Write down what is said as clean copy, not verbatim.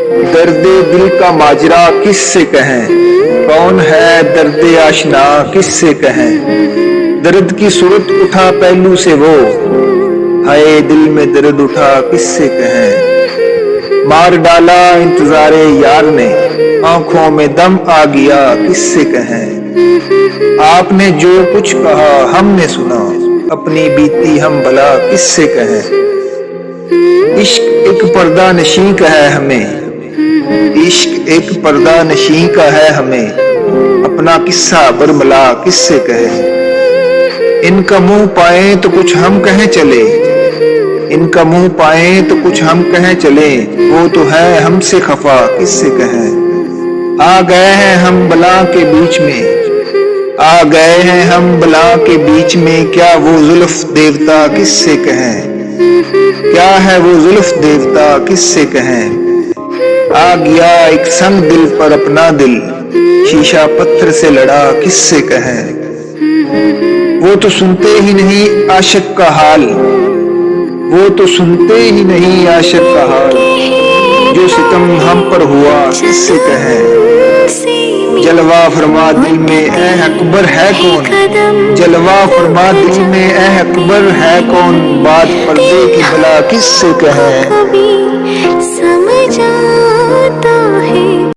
درد دل کا ماجرا کس سے کہیں، کون ہے درد آشنا کس سے کہیں، درد کی صورت اٹھا پہلو سے وہ، ہائے دل میں درد اٹھا کس سے کہیں، مار ڈالا انتظار یار نے، آنکھوں میں دم آ گیا کس سے کہیں، آپ نے جو کچھ کہا ہم نے سنا، اپنی بیتی ہم بھلا کس سے کہیں، عشق ایک پردہ نشیں کا ہے ہمیں، عشق ایک پردہ نشیں کا ہے ہمیں، اپنا قصہ برملا کس سے کہیں، ان کا منہ پائیں تو کچھ ہم کہیں چلے، ان کا منہ پائیں تو کچھ ہم کہیں چلے، وہ تو ہے ہم سے خفا کس سے کہیں، آ گئے ہیں ہم بلا کے بیچ میں، آ گئے ہیں ہم بلا کے بیچ میں، کیا وہ زلف دیوتا کس سے کہیں، کیا ہے وہ زلف دیوتا کس سے کہیں، آ گیا ایک سنگ دل پر اپنا دل، شیشہ پتھر سے لڑا کس سے کہیں، وہ تو سنتے ہی نہیں عاشق کا حال، وہ تو سنتے ہی نہیں عاشق کا حال، جو ستم ہم پر ہوا کس سے کہیں، جلوہ فرما دل میں اے اکبر ہے کون، جلوہ فرما دل میں اے اکبر ہے کون، بات پردے کی بلا کس سے کہیں۔